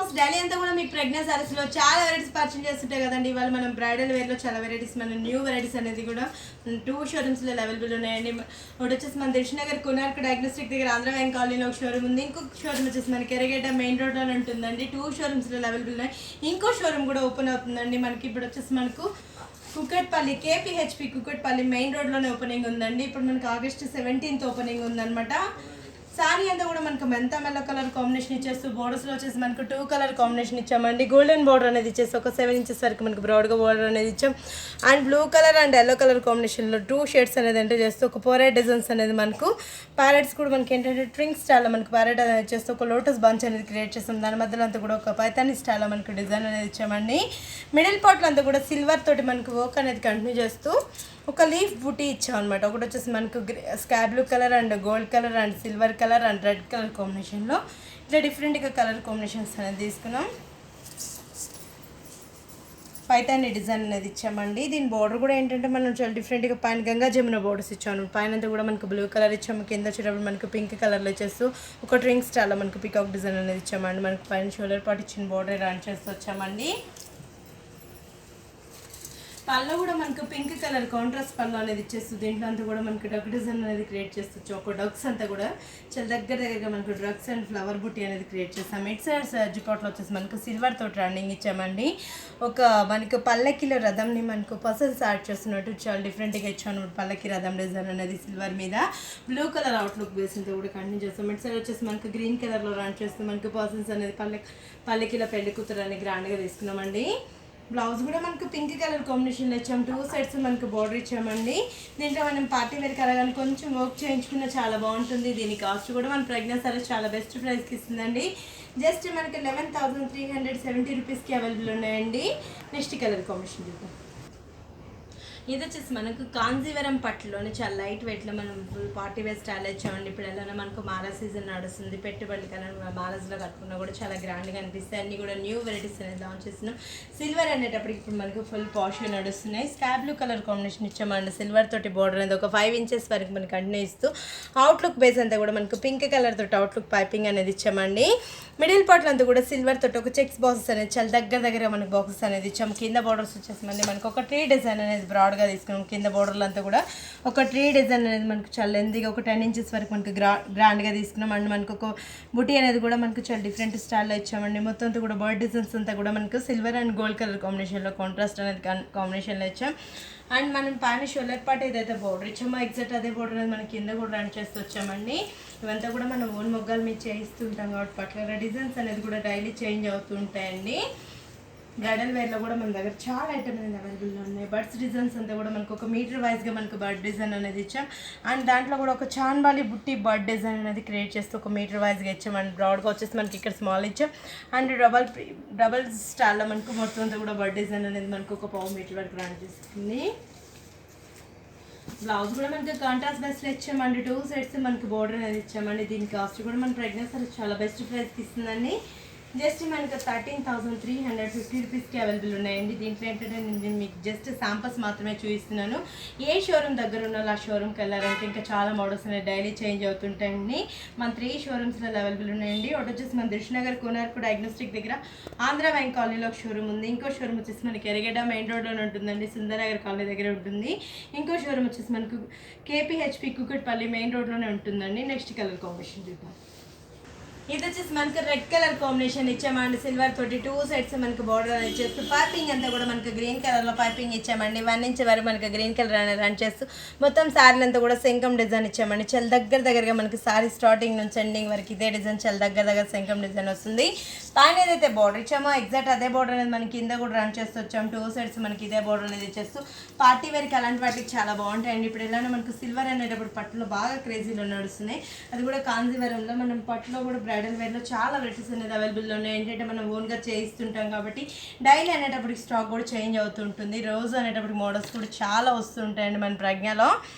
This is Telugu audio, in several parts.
వ్యూవర్స్, డైలీ అంతా కూడా మీకు ప్రెగ్నెంట్ సారీస్లో చాలా వెరైటీస్ పర్చేజ్ చేస్తుంటాయి కదండి. ఇవాళ మనం బ్రైడల్ వేర్లో చాలా వెరైటీస్, మన న్యూ వెరైటీస్ అనేది కూడా 2 షోరూమ్స్లో అవైలబుల్ ఉన్నాయండి. ఒకటి వచ్చేసి మన దిల్షుఖ్నగర్ కోనార్క్ డయాగ్నోస్టిక్ దగ్గర ఆంధ్ర బ్యాంక్ కాలనీలో ఒక షోరూమ్ ఉంది. ఇంకొక షోరూమ్ వచ్చేసి మనకి ఎర్రగడ్డ మెయిన్ రోడ్లోనే ఉంటుందండి. 2 షోరూమ్స్లో అవైలబుల్ ఉన్నాయి. ఇంకో షోరూమ్ కూడా ఓపెన్ అవుతుందండి మనకి. ఇప్పుడు వచ్చేసి మనకు కుకట్పల్లి KPHP కుకట్పల్లి మెయిన్ రోడ్లోనే ఓపెనింగ్ ఉందండి. ఇప్పుడు మనకి August 17th ఓపెనింగ్ ఉందన్నమాట. సారీ అంతా కూడా మనకు మెంతా మెల్ల కలర్ కాంబినేషన్ ఇచ్చేస్తూ బోర్డర్స్లో వచ్చేసి మనకు 2 కలర్ కాంబినేషన్ ఇచ్చామండి. గోల్డెన్ బోర్డర్ అనేది ఇచ్చేసి ఒక 7 inches వరకు మనకు బ్రాడ్గా బోర్డర్ అనేది ఇచ్చాం. And blue colour and yellow colour కాంబినేషన్లో 2 షేడ్స్ అనేది ఎంటర్ చేస్తూ ఒక పోరెట్ డిజైన్స్ అనేది మనకు ప్యారెట్స్ కూడా మనకి ఏంటంటే ట్రింక్ స్టైల్లో మనకు ప్యారెట్ అనేది చేస్తూ ఒక లోటస్ బంచ్ అనేది క్రియేట్ చేస్తాం. దాని మధ్యలో అంతా కూడా ఒక పైతాని స్టైల్లో మనకు డిజైన్ అనేది ఇచ్చామండి. మిడిల్ పార్ట్లో అంతా కూడా సిల్వర్ తోటి మనకు వర్క్ అనేది కంటిన్యూ చేస్తూ ఒక లీఫ్ బుటీ ఇచ్చాం అనమాట. ఒకటి వచ్చేసి మనకు sky blue colour and gold colour and silver colour and red colour కాంబినేషన్లో ఇట్లా డిఫరెంట్గా కలర్ కాంబినేషన్స్ అనేది తీసుకున్నాం. పైతాని డిజైన్ అనేది ఇచ్చామండి. దీని బోర్డర్ కూడా ఏంటంటే మనం చాలా డిఫరెంట్గా పైన గంగా జమున బోర్డర్స్ ఇచ్చాము. పైన అంతా కూడా మనకు బ్లూ కలర్ ఇచ్చాము. కింద వచ్చేటప్పుడు మనకు పింక్ కలర్లో వచ్చేస్తూ ఒక ట్రింక్ స్టైల్లో మనకు పికాక్ డిజైన్ అనేది ఇచ్చామండి. మనకు పైన షోల్డర్ పార్ట్ ఇచ్చిన బోర్డర్ రన్ చేస్తూ వచ్చామండి. పళ్ళు కూడా మనకు పింక్ కలర్ కాంట్రాస్ట్ పళ్ళు అనేది ఇచ్చేస్తుంది. దీంట్లో అంతా కూడా మనకు డక్ డిజైన్ అనేది క్రియేట్ చేస్తూ ఒక డక్స్ అంతా కూడా చాలా దగ్గరగా మనకు డ్రగ్స్ అండ్ ఫ్లవర్ బుట్టి అనేది క్రియేట్ చేస్తాం. ఇట్ సైడ్స్ జిపాట్లో వచ్చేసి మనకు సిల్వర్ తోటి రన్నింగ్ ఇచ్చామండి. ఒక మనకు పల్లకిలో రథంని మనకు పసల్స్ యాడ్ చేస్తున్నట్టు చాలా డిఫరెంట్గా ఇచ్చాము. పల్లకి రథం డిజైన్ అనేది సిల్వర్ మీద బ్లూ కలర్ అవుట్లుక్ బేస్తో కూడా కంటిన్యూ చేస్తాం. ఇట్ సైడ్ వచ్చేసి మనకు గ్రీన్ కలర్లో రన్ చేస్తాం. మనకు పసల్స్ అనేది పల్లకిలో పెళ్లి కూతురు అనేది గ్రాండ్గా తీసుకున్నామండి. బ్లౌజ్ కూడా మనకు పింక్ కలర్ కాంబినేషన్లో ఇచ్చాము. 2 sides మనకు బార్డర్ ఇచ్చామండి. దీంట్లో మనం పార్టీ వేర్ కలగాని కొంచెం వర్క్ చేయించుకున్న చాలా బాగుంటుంది. దీని కాస్ట్ కూడా మన ప్రెగ్నెంట్ సారీస్ చాలా బెస్ట్ ప్రైస్కి ఇస్తుందండి. జస్ట్ మనకి 11,370 రూపీస్కి అవైలబుల్ ఉన్నాయండి. నెక్స్ట్ కలర్ కాంబినేషన్ చూద్దాం. ఇది వచ్చేసి మనకు కాంజీవరం పట్టులోనే చాలా లైట్ వెయిట్లో మనం ఫుల్ పార్టీ వేర్ స్టైల్ ఇచ్చామండి. ఇప్పుడు ఎలా మనకు మాలా సీజన్ నడుస్తుంది. పెట్టుబడి కన్నా మాలాస్లో కట్టుకున్నా కూడా చాలా గ్రాండ్గా అనిపిస్తాయి. అన్నీ కూడా న్యూ వెరైటీస్ అనేది లాంచ్ చేస్తున్నాం. సిల్వర్ అనేటప్పటికి ఇప్పుడు మనకు ఫుల్ పాష్గా నడుస్తున్నాయి. స్కై బ్లూ కలర్ కాంబినేషన్ ఇచ్చామండి. సిల్వర్ తోటి బోర్డర్ అనేది ఒక 5 inches వరకు మనకి కంటిన్యూ ఇస్తూ అవుట్లుక్ బేస్ అంతా కూడా మనకు పింక్ కలర్ తోటి అవుట్లుక్ పైపింగ్ అనేది ఇచ్చామండి. మిడిల్ పార్ట్లో అంతా కూడా సిల్వర్ తోటి ఒక చెక్స్ బాక్సెస్ అనేది చాలా దగ్గరగా మనకు బాక్సెస్ అనేది ఇచ్చాము. కింద బోర్డర్స్ వచ్చేసి మనకు ఒక ట్రీ డిజైన్ అనేది బ్రాడ్గా తీసుకున్నాం. కింద బోర్డర్లు అంతా కూడా ఒక ట్రీ డిజైన్ అనేది మనకు చాలా లెంతీగా ఒక 10 inches వరకు మనకు గ్రాండ్గా తీసుకున్నాం. అండ్ మనకు ఒక బుటీ అనేది కూడా మనకు చాలా డిఫరెంట్ స్టైల్లో ఇచ్చామండి. మొత్తం అంతా కూడా బర్డ్ డిజైన్స్ అంతా కూడా మనకు సిల్వర్ అండ్ గోల్డ్ కలర్ కాంబినేషన్లో కాంట్రాస్ట్ అనేది కాంబినేషన్లో ఇచ్చాం. అండ్ మనం పైన షోల్డర్ పార్ట్ ఏదైతే బోర్డర్ ఇచ్చామో ఎగ్జాక్ట్ అదే బోర్డర్ అనేది మన కింద కూడా రన్ చేస్తూ వచ్చామండి. ఇవంతా కూడా మనం ఓన్ మొగ్గాల మీద చేయిస్తుంటాం కాబట్టి పర్టికులర్ డిజైన్స్ అనేది కూడా డైలీ చేంజ్ అవుతూ ఉంటాయండి. బ్రైడల్ వేర్లో కూడా మన దగ్గర చాలా ఐటమ్ అనేది అవైలబుల్లో ఉన్నాయి. బర్డ్స్ డిజైన్స్ అంతా కూడా మనకు ఒక మీటర్ వైజ్గా మనకు బర్డ్ డిజైన్ అనేది ఇచ్చాం. అండ్ దాంట్లో కూడా ఒక చాన్బాలి బుట్టి బర్డ్ డిజైన్ అనేది క్రియేట్ చేస్తూ ఒక మీటర్ వైజ్గా ఇచ్చాం. అండ్ బ్రాడ్గా వచ్చేసి మనకి ఇక్కడ స్మాల్ ఇచ్చాం. అండ్ డబల్ స్టాల్లో మనకు మొత్తం అంతా కూడా బర్డ్ డిజైన్ అనేది మనకు ఒక 1/4 meter వరకు రన్ చేస్తుంది. బ్లౌజ్ కూడా మనకి కాంట్రాస్ట్ బెస్ట్లో ఇచ్చామండి. 2 sides మనకి బోర్డర్ అనేది ఇచ్చామండి. దీని కాస్ట్ కూడా మన ప్రెగ్నెన్సీ చాలా బెస్ట్ ప్రైస్కి ఇస్తుందండి. జస్ట్ మనకు 13,350 రూపీస్కి అవైలబుల్ ఉన్నాయండి. దీంట్లో ఏంటంటే నేను మీకు జస్ట్ శాంపుల్స్ మాత్రమే చూపిస్తున్నాను. ఏ షోరూమ్ దగ్గర ఉన్న ఆ షోరూమ్కి వెళ్ళాలంటే ఇంకా చాలా మోడల్స్ అనేవి డైలీ చేంజ్ అవుతుంటాయండి. మన 3 షోరూమ్స్లో అవైలబుల్ ఉన్నాయండి. ఒకటి వచ్చేసి మన దిల్షుఖ్నగర్ కోనార్క్ డయాగ్నోస్టిక్ దగ్గర ఆంధ్ర బ్యాంక్ కాలనీలో ఒక షోరూమ్ ఉంది. ఇంకో షోరూమ్ వచ్చేసి మనకి ఎర్రగడ్డ మెయిన్ రోడ్లోనే ఉంటుందండి. సుందరనగర్ కాలనీ దగ్గర ఉంటుంది. ఇంకో షోరూమ్ వచ్చేసి మనకు KPHP కుకట్పల్లి మెయిన్ రోడ్లోనే ఉంటుందండి. నెక్స్ట్ కలర్ కాంబినేషన్ చూద్దాం. ఇది వచ్చేసి మనకు రెడ్ కలర్ కాంబినేషన్ ఇచ్చామండి. సిల్వర్ తోటి 2 sides మనకు బార్డర్ అనేది చేస్తూ పైపింగ్ అంతా కూడా మనకు గ్రీన్ కలర్లో పైపింగ్ ఇచ్చామండి. 1 inch వరకు మనకు గ్రీన్ కలర్ అనేది రన్ చేస్తూ మొత్తం శారీ అంతా కూడా శంఖం డిజైన్ ఇచ్చామండి. చాలా దగ్గరగా మనకి శారీ స్టార్టింగ్ నుంచి ఎండింగ్ వరకు ఇదే డిజైన్ చాలా దగ్గర శంఖం డిజైన్ వస్తుంది. పైన ఏదైతే బార్డర్ ఇచ్చామో ఎగ్జాక్ట్ అదే బార్డర్ అనేది మనకి కింద కూడా రన్ చేస్తూ వచ్చాము. 2 sides మనకి ఇదే బార్డర్ అనేది ఇచ్చేస్తూ పార్టీ వేర్కి అలాంటి వాటికి చాలా బాగుంటాయండి. ఇప్పుడు ఎలానే మనకు సిల్వర్ అనేటప్పుడు పట్టులో బాగా క్రేజీలో నడుస్తున్నాయి. అది కూడా కాంజీవరంలో మనం పట్టులో కూడా బ్రైడల్ వేర్లో చాలా వెరైటీస్ అనేది అవైలబుల్లో ఉన్నాయి. ఏంటంటే మనం ఓన్గా చేయిస్తుంటాం కాబట్టి డైలీ అనేటప్పటికి స్టాక్ కూడా చేంజ్ అవుతుంటుంది. రోజు అనేటప్పటికి మోడల్స్ కూడా చాలా వస్తుంటాయండి. మన ప్రజ్ఞలో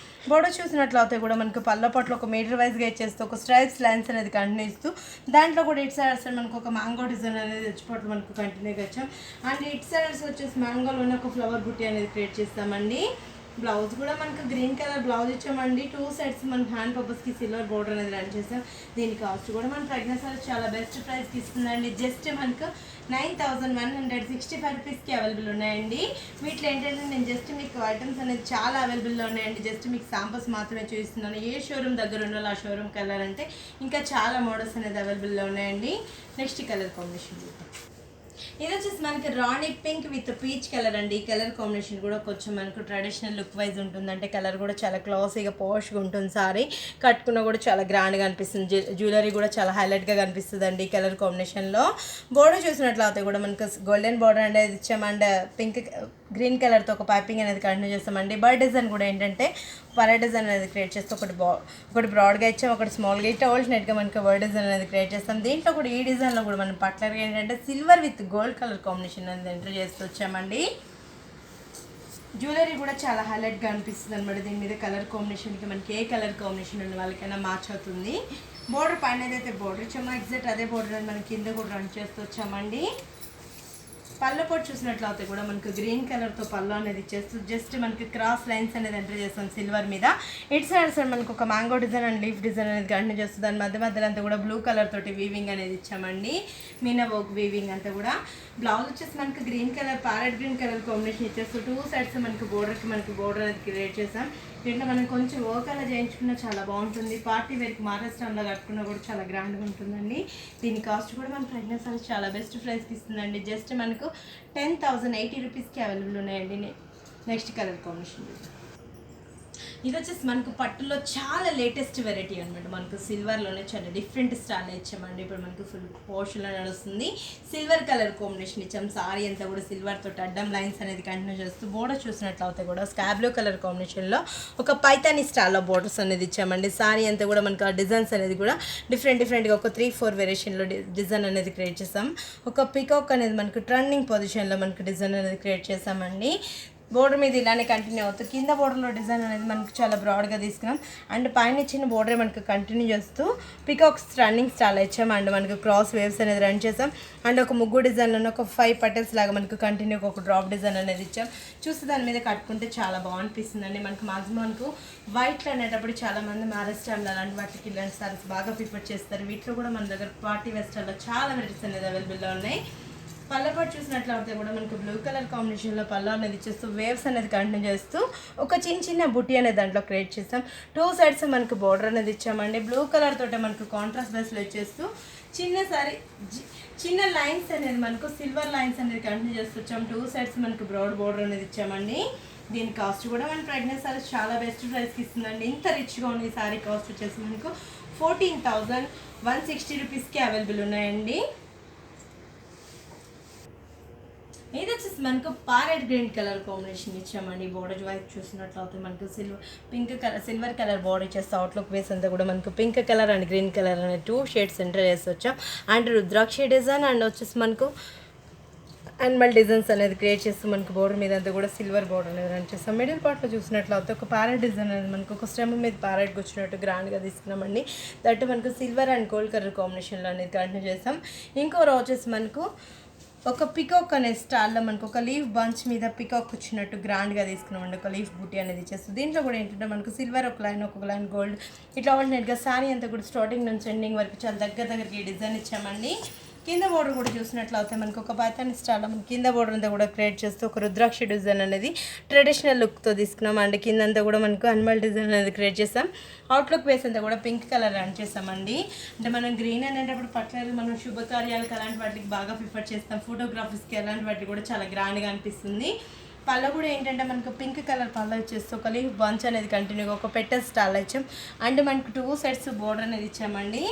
బోర్డర్ చూసినట్లయితే కూడా మనకు పళ్ళ పట్ల ఒక మీటర్ వైజ్గా ఇచ్చేస్తూ ఒక స్ట్రైప్స్ లైన్స్ అనేది కంటిన్యూ ఇస్తూ దాంట్లో కూడా ఇట్ సైడ్స్ మనకు ఒక మ్యాంగో డిజైన్ అనేది తెచ్చిపోవట్లు మనకు కంటిన్యూగా వచ్చాం. అండ్ ఇట్ సైడ్స్ వచ్చేసి మ్యాంగోలోనే ఒక ఫ్లవర్ బుట్టి అనేది క్రియేట్ చేస్తామండి. బ్లౌజ్ కూడా మనకు గ్రీన్ కలర్ బ్లౌజ్ ఇచ్చామండి. 2 సెట్స్ మనకు హ్యాండ్ పర్పస్కి సిల్వర్ బోర్డర్ అనేది రన్ చేసాం. దీని కాస్ట్ కూడా మన ప్రెగ్నెన్సీ చాలా బెస్ట్ ప్రైస్కి ఇస్తుందండి. జస్ట్ మనకు 9165 రూపీస్కి అవైలబుల్ ఉన్నాయండి. వీటిలో ఏంటంటే నేను జస్ట్ మీకు ఐటమ్స్ అనేది చాలా అవైలబుల్లో ఉన్నాయండి. జస్ట్ మీకు శాంపుల్స్ మాత్రమే చూపిస్తున్నాను. ఏ షోరూమ్ దగ్గర ఉండాలో ఆ షోరూమ్కి వెళ్ళాలంటే ఇంకా చాలా మోడల్స్ అనేది అవైలబుల్లో ఉన్నాయండి. నెక్స్ట్ కలర్ కాంబినేషన్ ఇది వచ్చేసి మనకి రాణి పింక్ విత్ పీచ్ కలర్ అండి. ఈ కలర్ కాంబినేషన్ కూడా కొంచెం మనకు ట్రెడిషనల్ లుక్ వైజ్ ఉంటుంది. అంటే కలర్ కూడా చాలా క్లాసీగా పోష్గా ఉంటుంది. సారీ కట్టుకున్నా కూడా చాలా గ్రాండ్గా అనిపిస్తుంది. జ్యువెలరీ కూడా చాలా హైలైట్గా కనిపిస్తుంది అండి ఈ కలర్ కాంబినేషన్లో. బోర్డర్ చూసినట్లయితే కూడా మనకు గోల్డెన్ బోర్డర్ అనేది ఇచ్చాం. అండ్ పింక్ గ్రీన్ కలర్తో ఒక పైపింగ్ అనేది కంటిన్యూ చేస్తామండి. బర్డ్ డిజైన్ కూడా ఏంటంటే పర్ల్ డిజైన్ అనేది క్రియేట్ చేస్తే ఒకటి బ్రాడ్గా ఇచ్చాం, ఒకటి స్మాల్గా ఇట్లా ఆల్టర్నేట్గా మనకి బర్డ్ డిజైన్ అనేది క్రియేట్ చేస్తాం. దీంట్లో కూడా ఈ డిజైన్లో కూడా మనం పర్టికులర్గా ఏంటంటే silver with gold colour combination అనేది ఎంటర్ చేస్తూ వచ్చామండి. జ్యువెలరీ కూడా చాలా హైలైట్గా అనిపిస్తుంది అనమాట. దీని మీద కలర్ కాంబినేషన్కి మనకి ఏ కలర్ కాంబినేషన్ ఉన్న వాళ్ళకైనా మ్యాచ్ అవుతుంది. బోర్డర్ పైన ఏదైతే బోర్డర్ ఇచ్చామో ఎగ్జాక్ట్ అదే బోర్డర్ అనేది మనం కింద కూడా రన్ చేస్తూ వచ్చామండి. పళ్ళు కూడా చూసినట్లయితే కూడా మనకు గ్రీన్ కలర్తో పళ్ళు అనేది ఇచ్చేస్తూ జస్ట్ మనకి క్రాస్ లైన్స్ అనేది ఎంటర్ చేస్తాం సిల్వర్ మీద. ఇటు సైడ్ మనకు ఒక mango design and leaf design అనేది కంటిన్యూ చేస్తుంది. దాని మధ్యలో అంతా కూడా బ్లూ కలర్ తోటి వీవింగ్ అనేది ఇచ్చామండి. మీనా వర్క్ వీవింగ్ అంతా కూడా. బ్లౌజ్ వచ్చేసి మనకు green colour parrot green colour combination ఇచ్చేస్తూ 2 సైడ్స్ మనకి బోర్డర్ అనేది క్రియేట్ చేసాం. దీంట్లో మనం కొంచెం వర్క్ అలా చేయించుకున్నా చాలా బాగుంటుంది. పార్టీ వేర్కి మహారాష్ట్రలో కట్టుకున్నా కూడా చాలా గ్రాండ్గా ఉంటుందండి. దీని కాస్ట్ కూడా మన ప్రెగ్నెన్సీ చాలా బెస్ట్ ప్రైస్కి ఇస్తుందండి. జస్ట్ మనకు 10,080 రూపీస్కి అవైలబుల్ ఉన్నాయండి. నెక్స్ట్ కలర్ కాంబినేషన్ ఇది వచ్చేసి మనకు పట్టులో చాలా లేటెస్ట్ వెరైటీ అనమాట. మనకు సిల్వర్లోనే చాలా డిఫరెంట్ స్టైల్ ఇచ్చామండి. ఇప్పుడు మనకు ఫుల్ పోర్షన్లో నడుస్తుంది. సిల్వర్ కలర్ కాంబినేషన్ ఇచ్చాం. సారీ అంతా కూడా సిల్వర్ తోటి అడ్డం లైన్స్ అనేది కంటిన్యూ చేస్తూ బోర్డర్ చూసినట్లయితే కూడా స్కై బ్లూ కలర్ కాంబినేషన్లో ఒక పైతానీ స్టైల్లో బోర్డర్స్ అనేది ఇచ్చామండి. సారీ అంతా కూడా మనకు ఆ డిజైన్స్ అనేది కూడా డిఫరెంట్గా ఒక 3-4 వేరియేషన్లో డిజైన్ అనేది క్రియేట్ చేసాం. ఒక పికాక్ అనేది మనకు ట్రెండింగ్ పొజిషన్లో మనకు డిజైన్ అనేది క్రియేట్ చేసామండి. బోర్డర్ మీద ఇలానే కంటిన్యూ అవుతుంది. కింద బోర్డర్లో డిజైన్ అనేది మనకు చాలా బ్రాడ్గా తీసుకున్నాం. అండ్ పైన ఇచ్చిన బోర్డర్ మనకు కంటిన్యూ చేస్తూ పికాక్స్ రన్నింగ్ స్టైల్ ఇచ్చాం. అండ్ మనకు క్రాస్ వేవ్స్ అనేది రన్ చేసాం. అండ్ ఒక ముగ్గు డిజైన్లో ఒక 5 పటల్స్ లాగా మనకు కంటిన్యూగా ఒక డ్రాప్ డిజైన్ అనేది ఇచ్చాం. చూస్తే దాని మీద కట్టుకుంటే చాలా బాగునిపిస్తుంది అండి. మనకు మాక్సిమం మనకు వైట్లో అనేటప్పుడు చాలామంది మ్యారేజ్ టైంలో అలాంటి వాటికి ఇలాంటి సారీస్ బాగా ప్రిఫర్ చేస్తారు. వీటిలో కూడా మన దగ్గర పార్టీ వెస్టర్లో చాలా వెరైటీస్ అనేది అవైలబుల్లో ఉన్నాయి. పళ్ళపాటు చూసినట్లయితే కూడా మనకు బ్లూ కలర్ కాంబినేషన్లో పళ్ళు అనేది ఇచ్చేస్తూ వేవ్స్ అనేది కంటిన్యూ చేస్తూ ఒక చిన్న బుట్టి అనేది దాంట్లో క్రియేట్ చేస్తాం. 2 సైడ్స్ మనకు బోర్డర్ అనేది ఇచ్చామండి. బ్లూ కలర్ తోటే మనకు కాంట్రాస్ట్ బేస్లో ఇచ్చేస్తూ చిన్న లైన్స్ అనేది మనకు సిల్వర్ లైన్స్ అనేది కంటిన్యూ చేస్తూ వచ్చాం. 2 సైడ్స్ మనకు బ్రాడ్ బోర్డర్ అనేది ఇచ్చామండి. దీని కాస్ట్ కూడా మన ప్రెగ్నెన్సీ సారీ చాలా బెస్ట్ ప్రైస్కి ఇస్తుందండి. ఇంత రిచ్గా ఉంది ఈ సారీ కాస్ట్ వచ్చేసి మనకు 14,160 రూపీస్కి అవైలబుల్ ఉన్నాయండి. ఇది వచ్చేసి మనకు ప్యారెట్ గ్రీన్ కలర్ కాంబినేషన్ ఇచ్చామండి. బోర్డర్ వైపు చూసినట్లయితే మనకు సిల్వర్ కలర్ బోర్డర్ ఇచ్చేస్తే అవుట్లుక్ వేస్ అంతా కూడా మనకు pink colour and green colour అనే 2 షేడ్స్ ఎంటర్ చేసి వచ్చాం. అండ్ రుద్రాక్ష డిజైన్ అండ్ వచ్చేసి మనకు యానిమల్ డిజైన్స్ అనేది క్రియేట్ చేస్తూ మనకు బోర్డర్ మీద అంతా కూడా సిల్వర్ బోర్డర్ అనేది రన్ చేస్తాం. మిడిల్ పార్ట్లో చూసినట్లయితే ఒక ప్యారెట్ డిజైన్ అనేది మనకు ఒక స్టెమ్ మీద ప్యారెట్కి వచ్చినట్టు గ్రాండ్గా తీసుకున్నామండి. దట్ మనకు సిల్వర్ అండ్ గోల్డ్ కలర్ కాంబినేషన్లో అనేది కంటిన్యూ చేస్తాం. ఇంకో రో వచ్చేసి మనకు ఒక పికాక్ అనే స్టైల్లో మనకు ఒక లీఫ్ బంచ్ మీద పికాక్ వచ్చినట్టు గ్రాండ్గా తీసుకున్నామండి. ఒక లీఫ్ బూటీ అనేది ఇచ్చేస్తుంది. దీంట్లో కూడా ఏంటంటే మనకు సిల్వర్ ఒక లైన్ గోల్డ్ ఇట్లా ఆల్టర్నేట్గా శారీ అంతా కూడా స్టార్టింగ్ నుంచి ఎండింగ్ వరకు చాలా దగ్గరికి ఈ డిజైన్ ఇచ్చామండి. కింద బోర్డర్ కూడా చూసినట్లయితే మనకు ఒక పైతాని స్టైల్లో మన కింద బోర్డర్ అంతా కూడా క్రియేట్ చేస్తూ ఒక రుద్రాక్ష డిజైన్ అనేది ట్రెడిషనల్ లుక్తో తీసుకున్నాం. అండ్ కింద అంతా కూడా మనకు అనిమల్ డిజైన్ అనేది క్రియేట్ చేస్తాం. అవుట్లుక్ వేస్ అంతా కూడా పింక్ కలర్ రన్ చేస్తామండి. అంటే మనం గ్రీన్ అనేటప్పుడు పర్టికులర్గా మనం శుభకార్యాలకు అలాంటి వాటికి బాగా ప్రిఫర్ చేస్తాం. ఫోటోగ్రాఫర్స్కి అలాంటి వాటికి కూడా చాలా గ్రాండ్గా అనిపిస్తుంది. పళ్ళ కూడా ఏంటంటే మనకు పింక్ కలర్ పళ్ళ వచ్చేస్తూ ఒక లీఫ్ బంచ్ అనేది కంటిన్యూగా ఒక పెట్టెల్ స్టైల్ ఇచ్చాం. అండ్ మనకు 2 సైడ్స్ బోర్డర్ అనేది ఇచ్చామండి.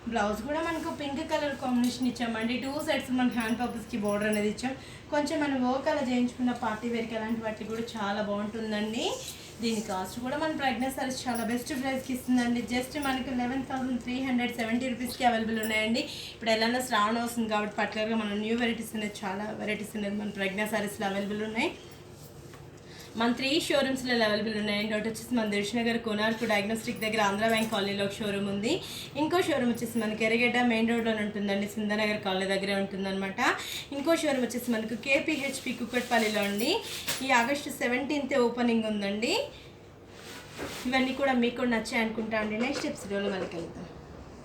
బ్లౌజ్ కూడా మనకు పింక్ కలర్ కాంబినేషన్ ఇచ్చామండి. 2 సైడ్స్ మన హ్యాండ్ పర్పస్కి బోర్డర్ అనేది ఇచ్చాం. కొంచెం మనం వర్క్ అలా చేయించుకున్న పార్టీ వేర్కి అలాంటి వాటికి కూడా చాలా బాగుంటుందండి. దీని కాస్ట్ కూడా మన ప్రెగ్నెన్సీ సారీస్ చాలా బెస్ట్ ప్రైస్కి ఇస్తుందండి. జస్ట్ మనకు 11,370 రూపీస్కి అవైలబుల్ ఉన్నాయండి. ఇప్పుడు ఎలా శ్రావణ వస్తుంది కాబట్టి పర్టికులర్గా మన న్యూ వెరైటీస్ అనేది చాలా వెరైటీస్ అనేది మన ప్రెగ్నెన్సీ సారీస్లో అవైలబుల్ ఉన్నాయి. మన 3 షోరూమ్స్లో అవైలబుల్ ఉన్నాయండి. ఒకటి వచ్చేసి మన దిల్షునగర్ కోనార్క్ డయాగ్నోస్టిక్ దగ్గర ఆంధ్ర బ్యాంక్ కాలనీలో ఒక షోరూమ్ ఉంది. ఇంకో షోరూమ్ వచ్చేసి మనకి ఎర్రగడ్డ మెయిన్ రోడ్లో ఉంటుందండి, సుందరనగర్ కాలనీ దగ్గరే ఉంటుందన్నమాట. ఇంకో షోరూమ్ వచ్చేసి మనకు కేపీహెచ్పి కుక్కట్పల్లిలో అండి. ఈ ఆగస్టు 17th ఓపెనింగ్ ఉందండి. ఇవన్నీ కూడా మీకు నచ్చాయి అనుకుంటా అండి. నెక్స్ట్ ఎపిసోడ్లో మళ్ళీ కలుద్దాం.